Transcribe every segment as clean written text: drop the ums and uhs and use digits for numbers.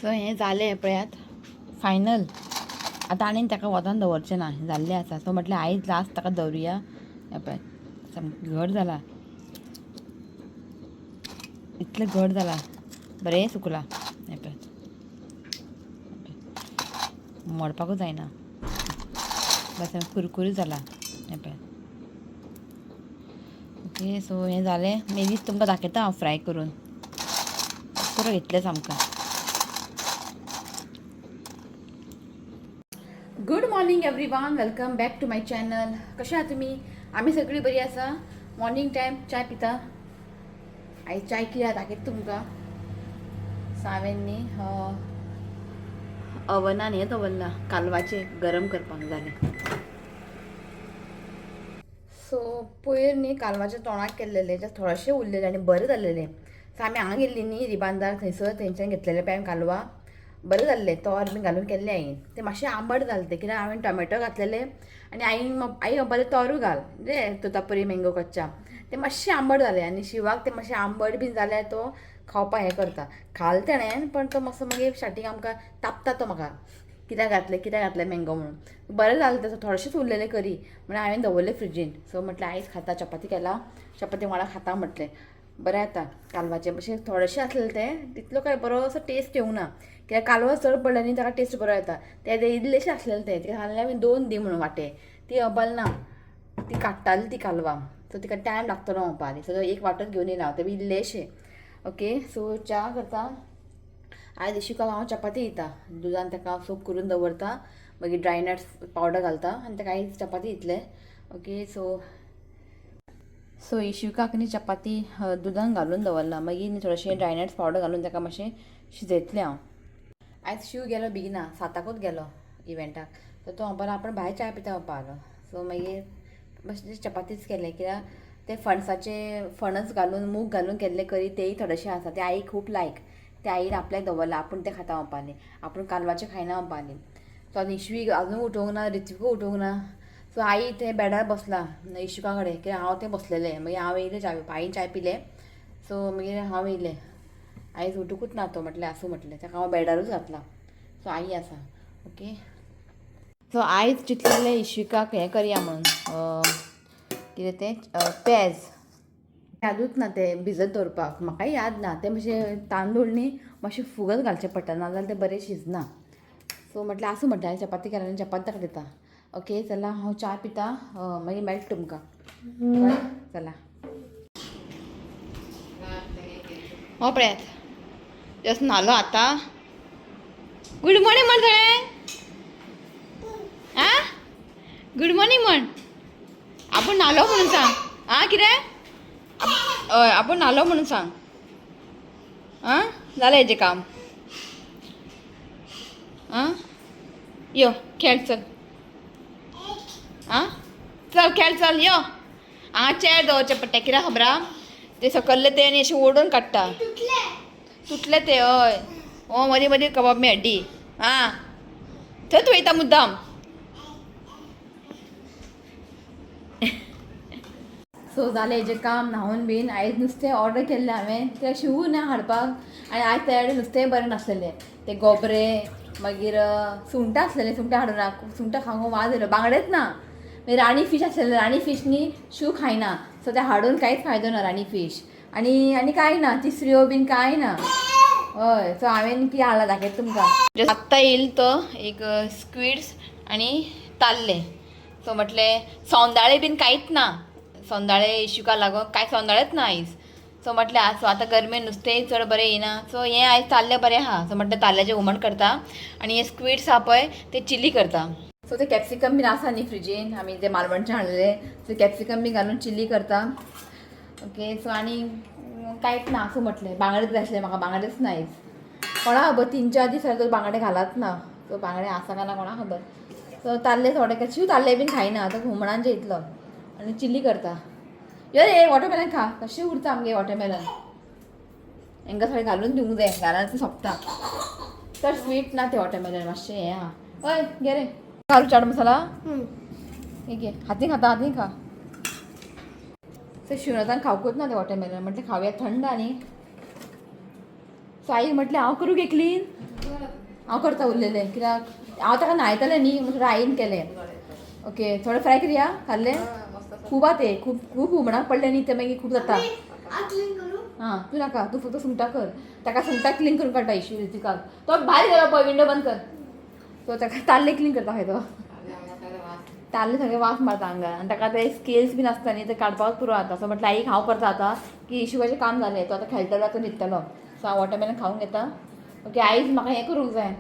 So हें जालें पळयात फायनल. आतां आनीक ताका वतान दवरचें ना, जाल्लें आसा. सो म्हटल्यार आयज लास्ट ताका दवरुया. हें पळय सामकें घट जाला, इतलें घट जाला, बरें सुकलां. हें पळय मोडपाकूच जायना, बस कुरकुरीत जाला. हें पळय. ओके, सो हें जालें. मेगीच तुमकां दाखयता हांव फ्राय करून. पुरो घेतलें सामकें. Good morning everyone, welcome back to my channel. कशें आहा तुमी? आमी सगळीं बरीं आसा. मॉर्निंग टायम चाय पिता. आयज चाय कित्याक दाखयता तुमकां. हांवें न्ही अवनान हें दवरलां, कालवाचे गरम करपाक जालें. सो पयर न्ही कालवाचे तोणाक केल्लेले, थोडेशें उरलेले आनी बरें जाल्लेले. सो आमी हांगा गेल्लीं न्ही रिबांदार, थंयच्यान घेतलेले पळय कालवा. बरें जाल्लें, तोर बीन घालून केल्लें हांवें. ते मातशें आंबट जालें तें, कित्याक हांवें टोमॅटो घातलेले आनी आई म्हणपाक तोरूय घाल म्हणजे तोतापुरी मँगो कच्चा. ते मातशें आंबट जालें आनी शिवाक ते मातशें आंबट बीन जाल्यार तो खावपाक हें करता. खाल तेणें, पण तो मातसो मागीर स्टार्टींग आमकां तापता तो म्हाका. कित्याक घातलें मँगो म्हणून. बरें जालें तें, थोडेशेंच उरलेलें करी म्हणून हांवें दवरलें फ्रिजीन. सो म्हटलें आयज खाता, चपाती केला, चपाती वांगडा खाता म्हटलें. बरें जाता कालवाचें. अशें थोडेशें आसलेलें तें, तितलो काय बरो असो टेस्ट येवना, कित्याक कालवा चड पडले न्ही ताका टेस्ट बरो येता. तें इल्लेशें आसलेलें तें, तिका सांगलें हांवें 2 दी म्हणून वांटे. ती अबल ना, ती काडटाली ती कालवा. सो तिका टायम लागतलो म्हणपाक. सो एक वांटोच घेवन येयला हांव, तें इल्लेशें. ओके, सो च्या करता. आयज इशूकाक हांव चपाती दिता, दुदान ताका सोक करून दवरता, मागीर ड्राय नट्स पावडर घालता आनी ताका आयज चपाती दितलें. ओके, सो इशूकाक न्ही चपाती दुदान घालून दवरला, मागीर न्ही थोडेशें ड्राय नट्स पावडर घालून ताका मातशें शिजयतलें हांव. आयज शिव गेलो बेगिना, 7काूच गेलो इव्हेंटाक. सो तो बरो आपण भायर चाय पिता पावलो. सो मागीर मातशें चपातीच केलें, कित्याक ते फणस घालून मूग घालून केल्ले करी तेय थोडेशें आसा. ते आईक खूब लायक. ते आईन आपल्याक दवरला, आपूण तें खाता म्हणपाक न्ही, आपूण कालवाचें खायना म्हणपाक न्ही. सो आतां इशवी आजून उठोवंक ना, रित्विकूय उठोवंक ना. सो आई तें बेडार बसला इशुका कडेन, कित्याक हांव तें बसलेलें. मागीर हांव येयलें चाय पिवपाक, आईन चाय पिलें. सो मागीर हांव येयलें. आयज उठूकूच ना तो, म्हटलें आसूं म्हटलें. ताका हांव बेडारूच घातला. सो आई आसा. ओके, सो आयज चिंतलेलें इशिकाक हें करया म्हणून, कितें तें पेज. यादूच ना तें भिजत दवरपाक, म्हाकाय याद ना. तें मातशें तांदूळ न्ही मातशें फुगत घालचें पडटा, नाजाल्यार तें बरें शिजना. सो म्हटलें आसूं म्हटलें, आयज चपाती केल्या आनी चपाती ताका दिता. ओके, चला हांव च्या पिता, मागीर मेळटा तुमकां. चला. हो पळयात, जस्ट न्हालो आतां. गुड मॉर्निंग म्हण सगळ्यांक. आं, गुड मॉर्निंग म्हण. आपूण न्हालो म्हणून सांग. आं, कितें? हय, आपूण न्हालो म्हणून सांग. आं, जालें हेजें काम. आं, यो खेळ चल. आं, चल खेळ चल, यो. हांगा चेर दवरचें पडटा, कित्याक खबर आहा, ते सकयल्ले ते न्ही अशें ओडून काडटा. तुटले ते, हय. हो मदीं मदीं कबाब मी हड्डी. आं, थंयच वयता मुद्दाम. सो जालें हेजें काम न्हावून बीन. आयज नुस्तें ऑर्डर केल्लें हांवें, तें शिवू ना हाडपाक. आनी आयज तेडे नुस्तेंय बरें नासलेलें. ते गोबरे, मागीर सुंगटां आसलेलें, सुंगटां हाडून ना. सुंगटां खावंक वाज येयलो, बांगडेच ना. मागीर राणी फीश आसलेलें, राणी फीश न्ही शिव खायना. सो तें हाडून कांयच फायदो ना राणी फीश. आनी कांय ना, तिसऱ्यो बीन कांय ना. हय, सो हांवें कितें हाडलां दाखयता तुमकां. आत्तां येयलो तो एक स्क्विड्स आनी ताल्ले. सो म्हटलें सोंदाळे बीन कांयच ना. सोंदाळे इशूका लागून कांय सोंदाळेच ना आयज. सो म्हटलें सो आतां गरमेन नुस्तेंय चड बरें येयना. सो हें आयज ताल्ले बरें आहा. सो म्हटलें ताल्ल्याचें हुमण करता आनी हे स्क्विड्स आहा पळय ते चिली करता. सो ते कॅप्सिकम बीन आसा न्ही फ्रिजीन, आमी ते मालवणच्यान हाडलेले. सो कॅप्सिकम बी घालून चिली करता. ओके, सो आनी कांयच ना आसूं म्हटलें. बांगडेच जाय आसलें म्हाका, बांगडेच ना आयज. कोणा खबर 3-4 दीस जाले बांगडे घालात ना. सो बांगडे आसा काय ना कोणा खबर. सो ताल्ले थोडे शिव ताल्ले बीन खायना, तो हुमणान जेयतलो आनी चिली करता. यो रे वॉटरमेलन खा, कशें उरता आमगे वॉटरमेलन. हांकां थोडें घालून दिवंक जाय, घालान तें सोंपता. चड स्वीट ना तें वॉटरमेलन, मातशें हें आहा. हय घे रे, घालू चाट मसाला. हे घे, हातीन खाता, हातीन खा. सो शिवनाथान खावकूच ना तें वॉटरमेलन. म्हटलें खावया, थंड न्ही. सो आई म्हटलें हांव करूं गे क्लीन. हांव करता उरलेलें कित्याक हांव ताका न्हायतलें न्ही म्हणून आईन केलें. ओके थोडें फ्राय करया खाल्लें खूब आहा तें खूब खूब हुमणाक पडलें न्ही तें मागीर खूब जाता. हां तूं नाका तूं फक्त सुंगटां कर. ताका सुंगटां क्लीन करून काडटा इश्यू रितिकाक. तो भायर गेलो पळय विंडो बंद कर. सो ताका ताल्ले क्लीन करता खंय तो. ताल्ले सगळे वास मारता हांगा आनी ताका ते स्केल्स बीन आसता न्ही ते काडपाक पुरो जाता. सो म्हटल्यार आईक हांव करता आतां की इशूकाचें काम जालें तो आतां खेळटलो तो न्हिदतलो. सो हांव वॉटरमेलन खावंक घेता. ओके आयज म्हाका हें करूंक जाय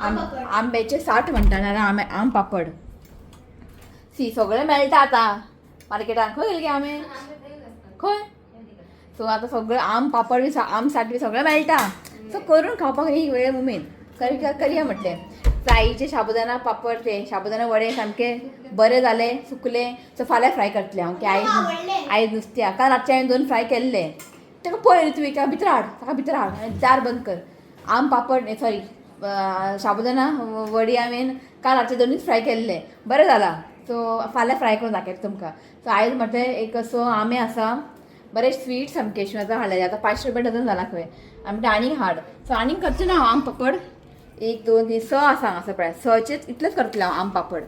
आंब्याचें साठ म्हणटा नाल्यार आम पापड. सी सगळें मेळटा आतां मार्केटान. खंय गेले गे आंबे खंय. सो आतां सगळें आम पापड बी आम साठ बी सगळें मेळटा. सो करून खावपाक एक वेळ उमेद करया म्हटलें. चाईचे शाबुदाना पापड ते शाबुदाना वडे सामके बरे जाले सुकले. सो फाल्यां फ्राय करतलें हांव की आयज नुस्त्या काल रातचे हांवें 2 फ्राय केल्ले. ताका पळय तुवें एका भितर हाड ताका भितर हाड आनी दार बंद कर. आम पापड सॉरी शाबुदाना वडी हांवें काल रातचे 2च फ्राय केल्ले बरें जाला. सो फाल्यां फ्राय करून दाखयता तुमकां. सो आयज म्हटलें एक असो आंबे आसा बरे स्वीट सामके शिवाचा हाडलेले आतां 500 रुपया डझन जाला खंय आमी आनीक हाड. सो आनीक करचें ना हांव आम पापड 1 2 3 6 आसा हांगासर पळय 6चेच इतलेच करतलें हांव आम पापड.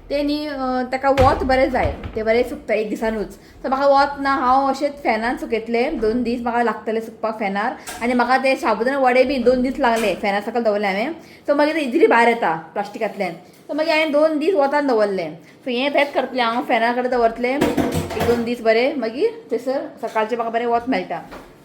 ते न्ही ताका वत बरें जाय ते बरें सुकता एक दिसानूच. सो म्हाका वत ना हांव अशेंच फॅनान सुकयतले 2 दीस म्हाका लागतले सुकपाक फॅनार. आनी म्हाका ते शाबुदाना वडे बी 2 दीस लागले फॅना सकयल दवरले हांवें. सो मागीर ते इजिली भायर येता प्लास्टिकांतल्यान. सो मागीर हांवें 2 दीस वतान दवरले. सो हें तेंच करतलें हांव फॅना कडेन दवरतलें 1-2 दीस बरें मागीर थंयसर सकाळचें म्हाका बरें वत मेळटा.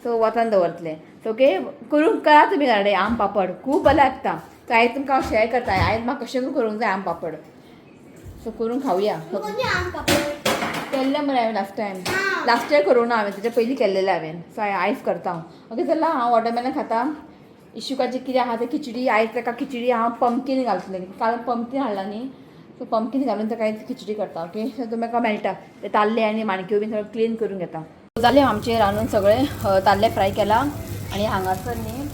सो वतान दवरतलें. सो ओके करूंक करा तुमी गाडे आम पापड खूब बरें लागता. सो आयज तुमकां हांव शेअर करता आयज म्हाका कशें करून जाय आम पापड. सो करून खावया. केल्ले मरे हांवें लास्ट इयर करूं ना हांवें तेच्या पयलीं केल्लेलें हांवें. सो आयज करता हांव. ओके चला हांव वॉटरमेलन खाता. इशुकाचें कितें आहा तें खिचडी आयज ताका खिचडी हांव पंपकीन घालतलें काल पंपकीन हाडला न्ही. सो पंपकीन घालून ताका आयज खिचडी करता. ओके सो तुमकां मेळटा ते ताल्ले आनी माणक्यो बीन सगळें क्लीन करून घेता. जालें आमचें रांदून सगळें ताल्ले फ्राय केला आनी हांगासर न्ही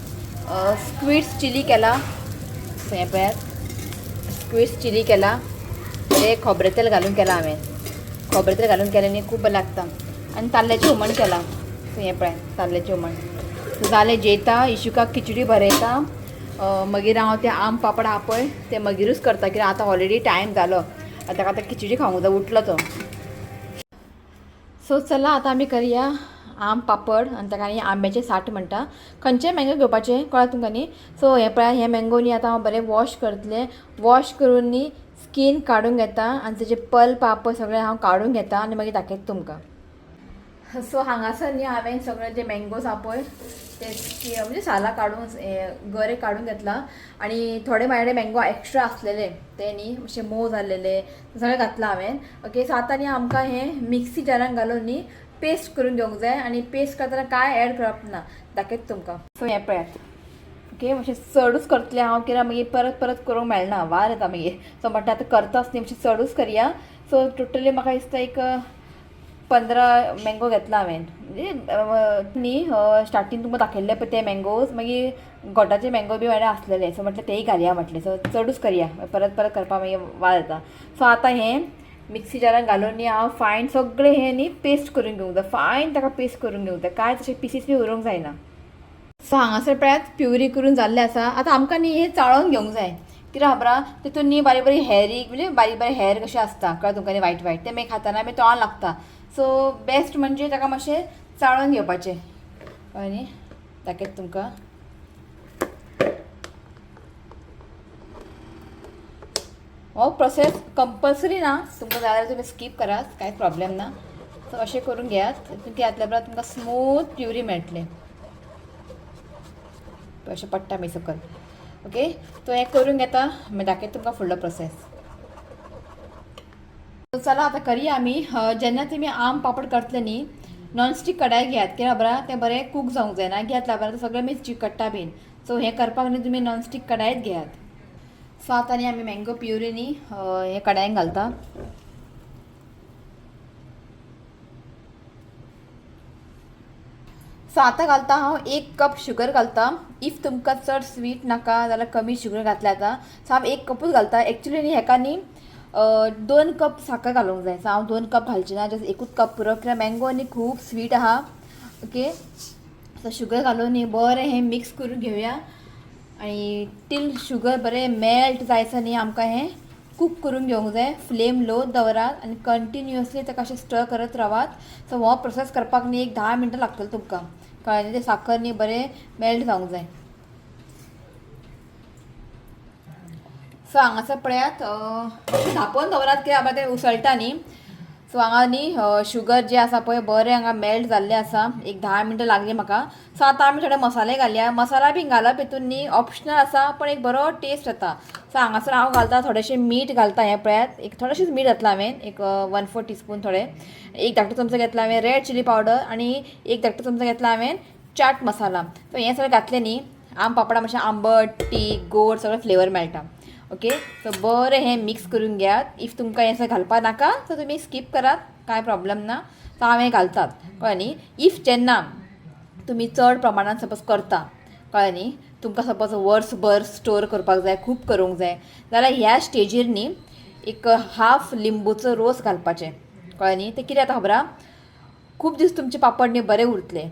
स्क्विड्स चिली केला. हें पळयात स्क्विड्स चिली केला बरें खोबरें तेल घालून केला हांवें. खोबरें तेल घालून केलें न्ही खूब बरें लागता. आनी ताल्ल्याचें हुमण केलां. सो हें पळय ताल्ल्याचें हुमण. सो जालें जेयता इशुकाक खिचडी भरयता. मागीर हांव ते आम पापड आहा पळय ते मागीरूच करता कित्याक आतां ऑलरेडी टायम जालो ताका आतां खिचडी खावंक जाय उठलो तो. सो चला आतां आमी करया आम पापड आनी ताका आनी आंब्याचें साठ म्हणटा. खंयचें मँगो घेवपाचें कळ्ळां तुमकां न्ही. सो हें पळय हें मँगो न्ही आतां हांव बरें वॉश करतलें. वॉश करून न्ही स्कीन काडून घेता आनी तेजें पल्प आहा पळय सगळें हांव काडून घेता आनी मागीर दाखयता तुमकां. सो हांगासर न्ही हांवें सगळे जे मँगोज आहा पळय ते म्हणजे सालां काडून गरे काडून घेतला. आनी थोडे म्हाजे मँगो एक्स्ट्रा आसलेले ते न्ही अशे मोव जाल्लेले सगळें घातलां हांवें. ओके सो आतां न्ही आमकां हें मिक्सी जारान घालून न्ही पेस्ट करून घेवंक जाय. आनी पेस्ट करतना कांय ॲड करप ना दाखयता तुमकां. सो हें पळयात ओके मातशें चडूच करतलें हांव कित्याक मागीर परत परत करूंक मेळना वार येता मागीर. सो म्हणटा आतां करताच न्ही मातशें चडूच करया. सो टोटली म्हाका दिसता एक 15 मँगो घेतला हांवें. म्हणजे न्ही स्टार्टींग तुमकां दाखयल्ले पळय ते मँगोज मागीर गोठाचे मँगो बी वाडे आसलेले. सो म्हटलें तेय घालया म्हटलें. सो चडूच करया परत परत करपाक मागीर वाज येता. सो आतां हें मिक्सी जारान घालून न्ही हांव फायन सगळें हें न्ही पेस्ट करून घेवंक जाय. फायन ताका पेस्ट करून घेवंक जाय कांय तशें पिसीस बी उरूंक जायना. सो हांगासर पळयात प्युरी करून जाल्लें आसा. आतां आमकां न्ही हें चाळोवन घेवंक जाय कित्याक खबरां तितून न्ही बारीक बारीक हेरीक म्हणजे बारीक बारीक हेर कशें आसता कळ्ळें तुमकां न्ही वायट वायट ते मागीर खाताना मागीर तोंडाक लागता. सो बेस्ट म्हणजे ताका मातशें चाळोवन घेवपाचें कळ्ळें न्ही दाखयता तुमकां. हो प्रोसेस कंपल्सरी ना तुमकां जाय जाल्यार तुमी स्कीप करात कांय प्रॉब्लेम ना. सो अशें करून घेयात तुमकां घातल्या उपरांत तुमकां स्मूथ प्युरी मेळटलें अशें पडटा मागीर सकयल. ओके तो हें करून घेता मागीर दाखयता तुमकां फुडलो प्रोसेस. चला आतां करया आमी. जेन्ना तुमी आम पापड करतले न्ही नॉनस्टीक कडाय घेयात कित्याक खबरां तें बरें कूक जावंक जाय ना घेतल्या उपरांत सगळें मागीर चिकट्टा बीन. सो हें करपाक न्ही तुमी नॉनस्टीक कडायच घेयात. सो आतां न्ही आमी मँगो प्युरी न्ही हे कडायेन घालता. सो आतां घालता हांव 1 कप शुगर घालता. इफ तुमकां चड स्वीट नाका जाल्यार कमी शुगर घातल्या जाता. सो हांव 1 कपूच घालता. एक्चुली न्ही हेका न्ही 2 कप साखर घालूंक जाय. सो हांव 2 कप घालची ना जस्ट 1 कप पुरो कित्याक मँगो न्ही खूब स्वीट आहा. ओके सो शुगर घालून न्ही बरें हें मिक्स करून घेवया. आणि टील शुगर बरें मेल्ट जायचं न्ही आमकां हें कूक करून घेवंक जाय. फ्लेम लो दवरात आनी कंटिन्युअसली ताका अशें स्टर करत रावात. सो हो प्रोसेस करपाक न्ही एक 10 मिनटां लागतली तुमकां. कळ्ळें. तें साखर न्ही बरें मेल्ट जावंक जाय. सो हांगासर पळयात धांपोवन दवरात कित्याक बाबा तें उसळटा न्ही. सो हांगा न्ही शुगर जें आसा पळय बरें हांगा मेल्ट जाल्लें आसा. एक 10 मिनटां लागली म्हाका. सो आतां आमी थोडे मसाले घालया. मसाला बी घालप हितून न्ही ऑप्शनल आसा पण एक बरो टेस्ट येता. सो हांगासर हांव घालता थोडेंशें मीठ घालता. हें पळयात एक थोडेंशेंच मीठ घातलां हांवें एक 1/4 टीस्पून थोडें. एक धाकटो चमचो घेतला हांवें रेड चिली पावडर आनी एक धाकटो चमचो घेतला हांवें चाट मसाला. सो हें सगळें घातलें न्ही आम पापडा मातशें आंबट तीख गोड सगळें फ्लेवर मेळटा. ओके. सो बरें हें मिक्स करून घेयात. इफ तुमकां हें सगळें घालपा नाका सो तुमी स्कीप करात कांय प्रॉब्लेम ना. सो हांव हें घालतात. कळ्ळें न्ही. इफ जेन्ना तुमी चड प्रमाणान सपोज करता कळ्ळें न्ही तुमकां सपोज वर्सभर स्टोर करपाक जाय खूब करूंक जाय जाल्यार ह्या स्टेजीर न्ही एक हाफ लिंबूचो रोस घालपाचें. कळ्ळें न्ही. तें कितें जाता खबर आहा खूब दीस तुमचे पापड न्ही बरे उरतले.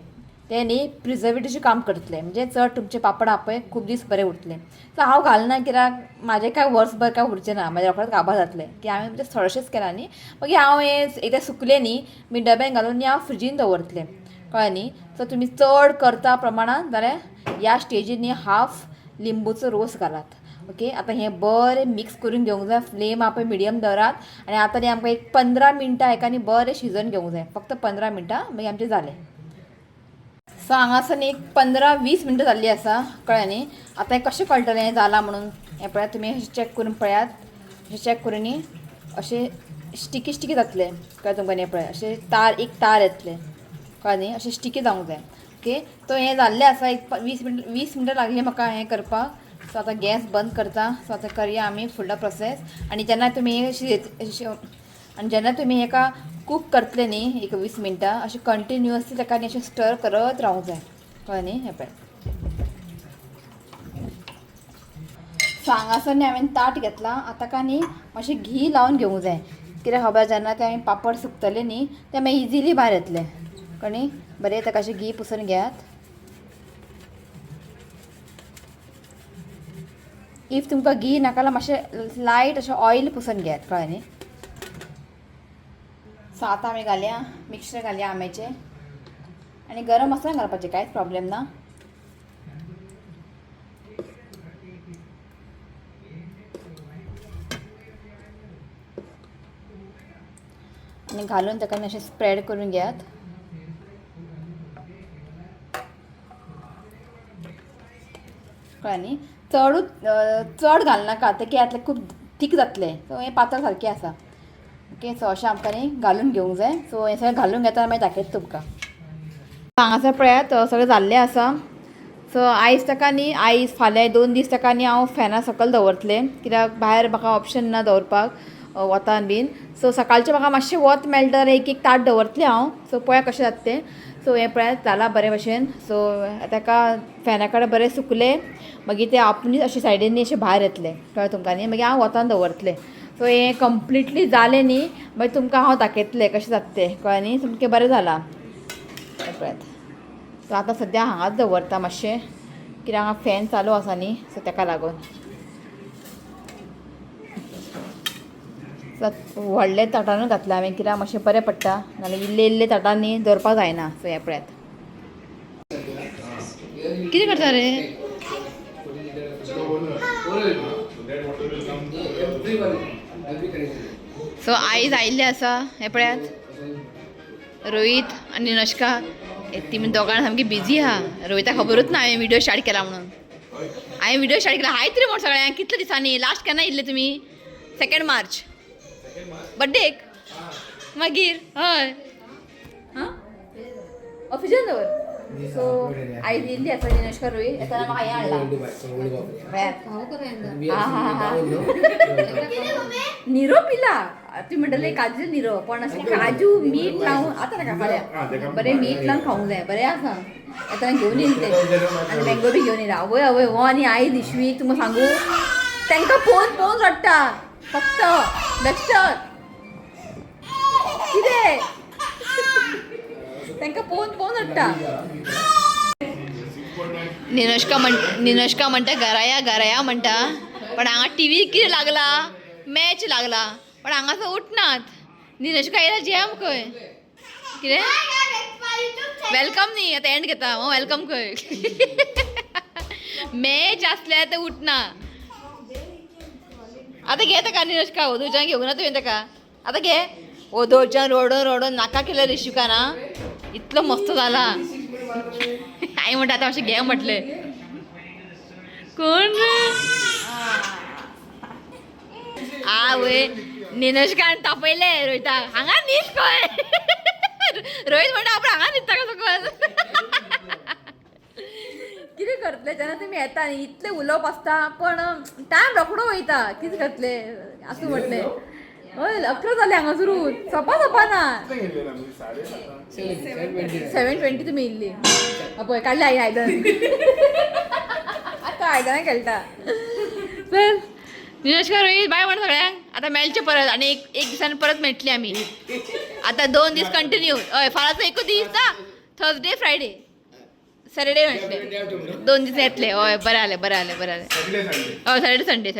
ते न्ही प्रिजर्वेटिवचें काम करतले म्हणजे चड तुमचे पापड आहा पळय खूब दीस बरे उरतले. सो हांव घालना कित्याक म्हाजें काय वर्सभर काय उरचें ना. म्हाज्या रोखडेंच काबार जातलें की हांवें म्हणजे थोडेशेंच केलां न्ही. मागीर हांव हें एकदां सुकलें न्ही मी डब्यान घालून हांव फ्रिजीन दवरतलें. कळ्ळें न्ही. सो तुमी चड करता प्रमाणान जाल्यार ह्या स्टेजीर न्ही हाफ लिंबूचो रोस घालात. ओके. आतां हें बरें मिक्स करून घेवंक जाय. फ्लेम आहा पळय मिडियम दवरात आनी आतां न्ही आमकां एक 15 मिनटां हेका न्ही बरें शिजोवन घेवंक जाय. फक्त 15 मिनटां मागीर आमचें जालें. सो हांगासर न्ही एक 15-20 मिनटां जाल्लीं आसा. कळ्ळें न्ही. आतां हें कशें कळटलें हें जालां म्हणून हें पळयात तुमी अशें चॅक करून पळयात. अशें चॅक करून न्ही अशें स्टिकी स्टिकी जातलें. कळ्ळें तुमकां हें पळय अशें तार एक तार येतलें. कळ्ळें न्ही. अशें स्टिकी जावंक जाय. ओके. सो हें जाल्लें आसा एक 20 मिनटां लागलीं म्हाका हें करपाक. सो आतां गॅस बंद करता. सो आतां करया आमी फुडलो प्रोसेस. आनी जेन्ना तुमी आनी जेन्ना तुमी हेका कूक करतले न्ही एक 20 मिनटां अशें कंटिन्युअसली ताका न्ही अशें स्टर करत रावंक जाय. कळ्ळें न्ही. हें पळय. सो हांगासर न्ही हांवें ताट घेतलां. आतां ताका न्ही मातशें घी लावन घेवंक जाय. कित्याक खबर जेन्ना ते हांवें पापड सुकतले न्ही ते मागीर इजिली भायर येतले. कळ्ळें न्ही. बरें ताका अशें घी पुसून घेयात. इफ तुमकां घी नाका जाल्यार मातशें लायट अशें ऑयल पुसून घेयात. कळ्ळें न्ही. सो आतां आमी घालया मिक्सर घालया आंब्याचें आनी गरम मसाला घालपाचें कांयच प्रॉब्लेम ना. आनी घालून ताका अशें स्प्रेड करून घेयात. कळ्ळें न्ही. चड घालनाका तें कितें जातलें खूब थीक जातलें. सो हें पातळ सारकें आसा. ओके. सो अशें आमकां न्ही घालून घेवंक जाय. सो हें सगळें घालून घेता मागीर दाखयता तुमकां. हांगासर पळयात सगळें जाल्लें आसा. सो आयज ताका न्ही आयज फाल्यां 2 दीस ताका न्ही हांव फॅना सकयल दवरतलें कित्याक भायर म्हाका ऑप्शन ना दवरपाक वतान बीन. सो सकाळचें म्हाका मातशें वत मेळटा जाल्यार एक ताट दवरतलें हांव. सो पळया कशें जाता तें. सो हें पळयात जालां बरे भशेन. सो ताका फॅना कडेन बरें सुकलें मागीर तें आपणीच अशें सायडीन अशें भायर येतलें. कळ्ळें तुमकां न्ही. मागीर हांव वतान दवरतलें. सो हें कंप्लिटली जालें न्ही मागीर तुमकां हांव दाखयतलें कशें जाता तें. कळ्ळें न्ही. सामकें बरें जालां. पळयात. सो आतां सद्या हांगाच दवरता मातशें कित्याक हांगा फॅन चालू आसा न्ही सो ताका लागून. व्हडले ताटानूच घातलें हांवें कित्याक मातशें बरें पडटा नाल्यार इल्ले इल्ले ताटान न्ही दवरपाक जायना. सो हें पळयात. कितें करता रे. सो आयज आयिल्ले आसा हें पळयात रोहीत आनी नश्का ती दोगां सामकी बिजी आहा. रोहिताक खबरूच ना हांवें व्हिडिओ स्टार्ट केला म्हणून. हांवें व्हिडिओ स्टार्ट केला हाय तरी म्हण सगळ्यांक कितले दिसांनी लास्ट केन्ना येयल्ले तुमी 2 मार्च बड्डेक मागीर हय हां ऑफिशियल दवर. सो आयज येयल्ली आसा नश्का रोहीत येताना म्हाका हें हाडलां निरो पिला. ती म्हणटली काजू निरो पण अशें काजू मीठ लावून आतां नाका फाल्यां बरें मीठ लावन खावंक जाय. बरें आसा. येताना घेवन येयलें तें आनी मँगो बी घेवन येयला. आवय आवय हो आनी आयज इश्वीक तुमकां सांगू तांकां पळोवन रडटा फक्त बेस्टर कितें तांकां पळोवन रडटा. निनोश्का म्हणटा घराया म्हणटा पण हांगा टी व्ही कितें लागला मॅच लागला पण हांगासर उठनात निनोश्का येयला जेम खंय कितें वेलकम न्ही आतां एंड घेता हांव वेलकम खंय मॅच आसल्यार ते उठना आतां घे ताका निनोश्का वधूच्यान घेवूं ना तुवें ताका आतां घे वधूच्यान रडोन नाका केलें रिशिका ना इतलो मस्त जाला हांवें म्हणटा आतां मातशें घे म्हटलें कोण आवय निनोश्कान तापयले रोहिता हांगा न्हीद खंय रोहित म्हणटा आपण हांगा न्हिदता कसो कितें करतले जेन्ना तुमी येता न्ही इतलें उलोवप आसता पण टायम रोखडो वयता कितें करतले आसूं म्हटलें हय 11 जाले हांगासरून सोंपना 7:20 तुमी येयल्ली पळय काडली आई आयदन आतां आयदनां खेळटा चल निनोश्का रोहित बाय म्हण सगळ्यांक आतां मेळचें परत आनी एक दिसान परत मेळटली आमी आतां 2 दीस कंटिन्यू हय फाल्यांचो एकूच दीस ना थर्सडे फ्रायडे सॅटर्डे मेळटले 2 दीस येतले हय बरें जालें हय सॅटर्डे संडे